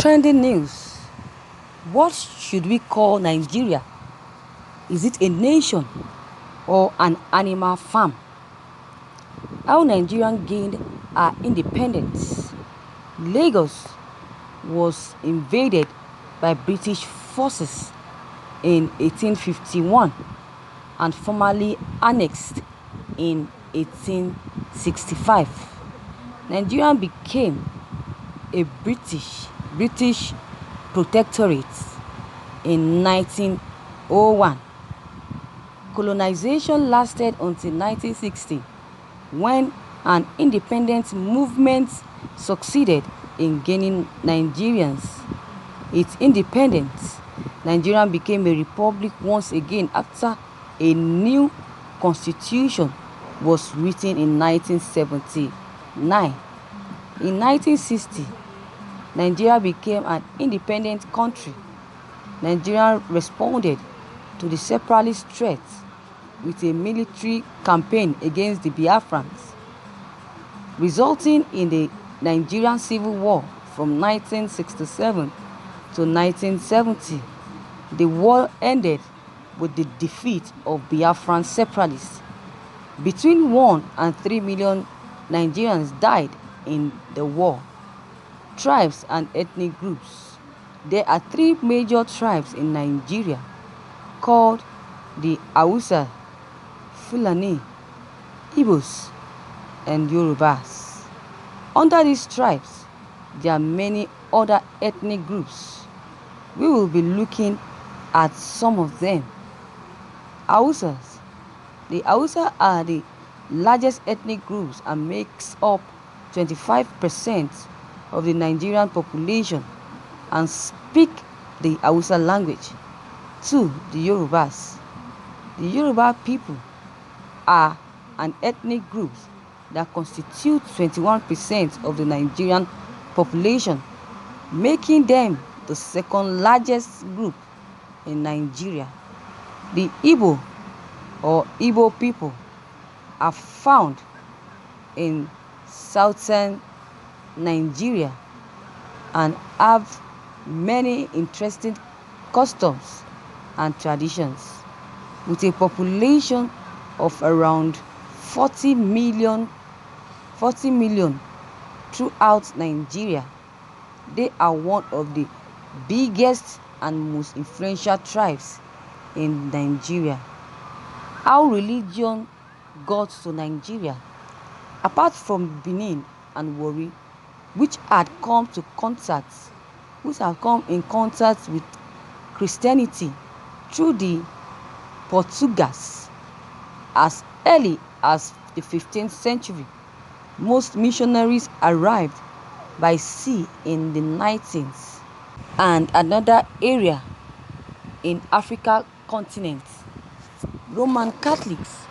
Trending news. What should we call Nigeria? Is it a nation or an animal farm? How Nigerians gained our independence. Lagos was invaded by British forces in 1851 and formally annexed in 1865. Nigeria became a British protectorate in 1901. Colonization lasted until 1960, when an independence movement succeeded in gaining Nigerians its independence. Nigeria became a republic once again after a new constitution was written in 1979. In 1960, Nigeria became an independent country. Nigeria responded to the separatist threat with a military campaign against the Biafrans, resulting in the Nigerian Civil War from 1967 to 1970. The war ended with the defeat of Biafran separatists. Between 1 and 3 million Nigerians died in the war. Tribes and ethnic groups. There are three major tribes in Nigeria called the Hausa, Fulani, Igbos, and Yorubas. Under these tribes, there are many other ethnic groups. We will be looking at some of them. Hausas. The Hausa are the largest ethnic groups and makes up 25% of the Nigerian population and speak the Hausa language. 2. The Yorubas. The Yoruba people are an ethnic group that constitutes 21% of the Nigerian population, making them the second largest group in Nigeria. The Igbo or Igbo people are found in southern Nigeria and have many interesting customs and traditions. With a population of around 40 million throughout Nigeria, they are one of the biggest and most influential tribes in Nigeria. How religion got to Nigeria. Apart from Benin and Warri, which have come in contact with Christianity through the Portuguese as early as the 15th century. Most missionaries arrived by sea in the 19th and another area in Africa continent. Roman Catholics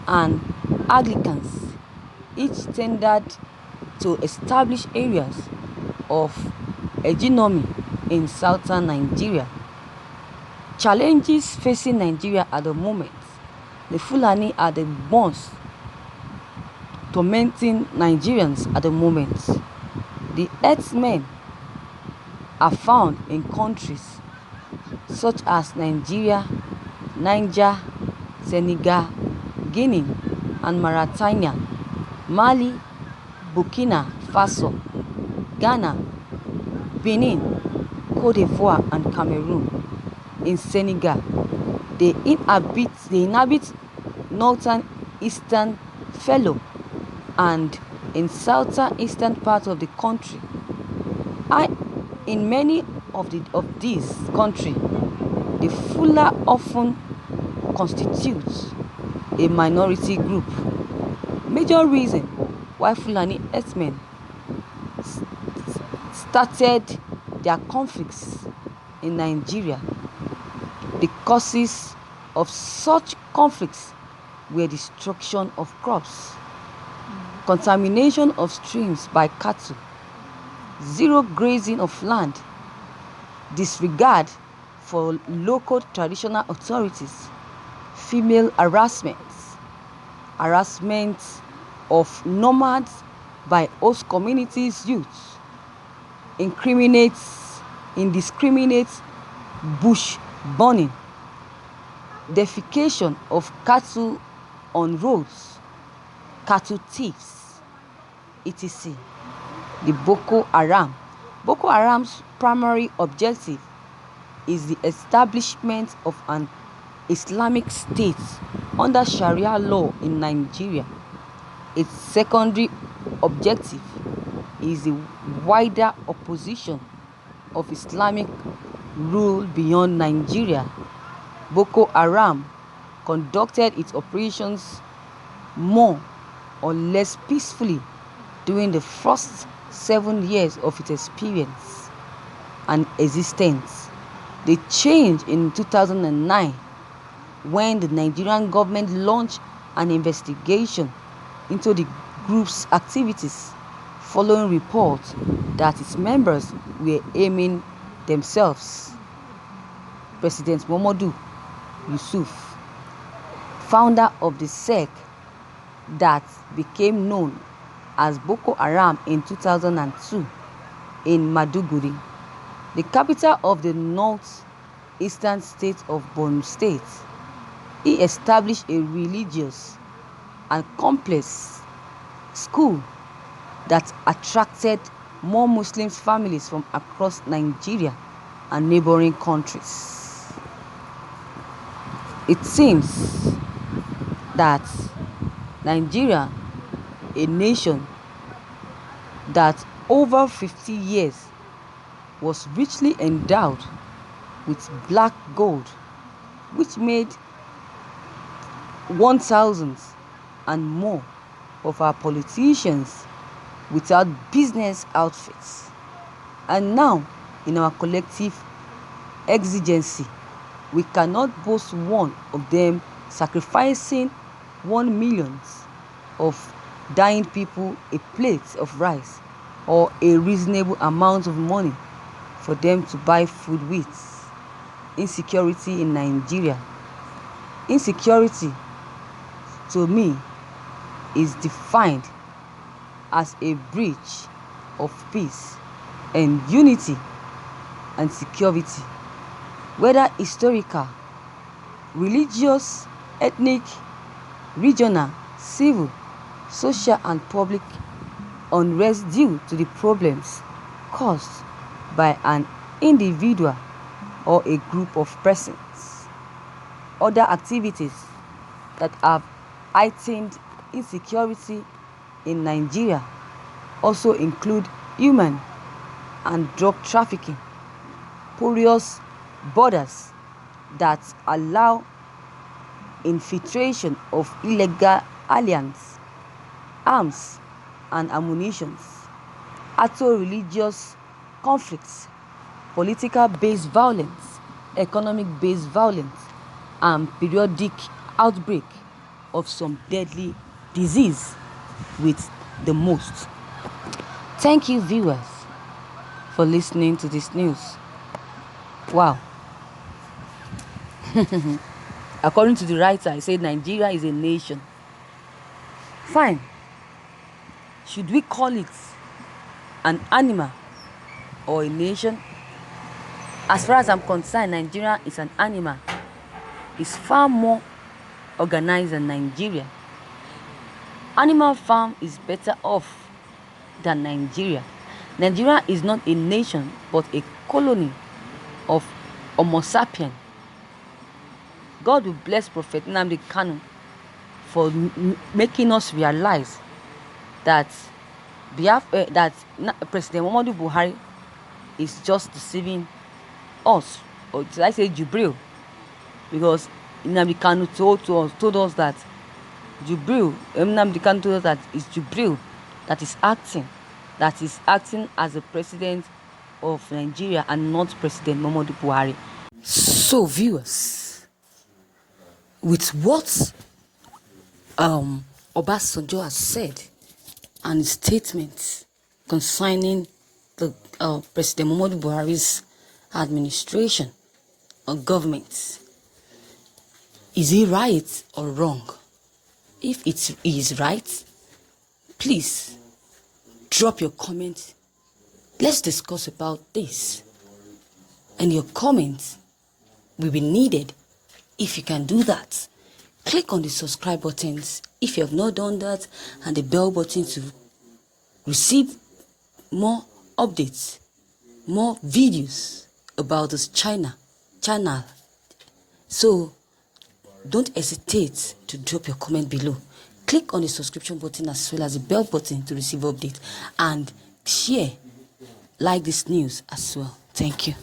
and Anglicans each tended to establish areas of hegemony in southern Nigeria. Challenges facing Nigeria at the moment. The Fulani are the ones tormenting Nigerians at the moment. The herdsmen are found in countries such as Nigeria, Niger, Senegal, Guinea, and Mauritania, Mali, Burkina Faso, Ghana, Benin, Cote d'Ivoire, and Cameroon. In Senegal, they inhabit northern eastern fellow and in southern eastern part of the country. In many of these countries, the Fula often constitutes a minority group. Major reason why Fulani herdsmen started their conflicts in Nigeria. The causes of such conflicts were destruction of crops, contamination of streams by cattle, zero grazing of land, disregard for local traditional authorities, female harassment of nomads by host communities' youth, incriminates indiscriminate bush burning, defecation of cattle on roads, cattle thieves, etc. The Boko Haram. Boko Haram's primary objective is the establishment of an Islamic state under Sharia law in Nigeria. Its secondary objective is the wider opposition of Islamic rule beyond Nigeria. Boko Haram conducted its operations more or less peacefully during the first 7 years of its experience and existence. They changed in 2009 when the Nigerian government launched an investigation into the group's activities following reports that its members were aiming themselves. President Muhammadu Yusuf, founder of the sect that became known as Boko Haram in 2002 in Maiduguri, the capital of the northeastern state of Borno State. He established a religious and complex school that attracted more Muslim families from across Nigeria and neighboring countries. It seems that Nigeria, a nation that over 50 years was richly endowed with black gold, which made 1,000 and more of our politicians without business outfits. And now, in our collective exigency, we cannot boast one of them sacrificing 1 million of dying people a plate of rice or a reasonable amount of money for them to buy food with. Insecurity in Nigeria. Insecurity, to me, is defined as a breach of peace and unity and security, whether historical, religious, ethnic, regional, civil, social and public unrest due to the problems caused by an individual or a group of persons. Other activities that have heightened insecurity in Nigeria also include human and drug trafficking, porous borders that allow infiltration of illegal aliens, arms and ammunition, auto-religious conflicts, political-based violence, economic-based violence, and periodic outbreak of some deadly disease with the most. Thank you, viewers, for listening to this news. Wow. According to the writer, I said Nigeria is a nation. Fine. Should we call it an animal or a nation? As far as I'm concerned, Nigeria is an animal. It's far more organized than Nigeria. Animal Farm is better off than Nigeria. Nigeria is not a nation but a colony of Homo sapiens. God will bless Prophet Nnamdi Kanu for making us realize that President Muhammadu Buhari is just deceiving us, or did I say Jubril? Because Nnamdi Kanu told us that Nnamdi Kanu told us that it's Jubril that is acting as the president of Nigeria and not President Muhammadu Buhari. So, viewers, with what Obasanjo has said and his statements concerning the President Muhammadu Buhari's administration or government, is he right or wrong? If it is right, please drop your comment. Let's discuss about this. and your comments will be needed. If you can do that, click on the subscribe buttons if you have not done that, and the bell button to receive more updates, more videos about this channel. So don't hesitate to drop your comment below. Click on the subscription button as well as the bell button to receive updates, and share, like this news as well. Thank you.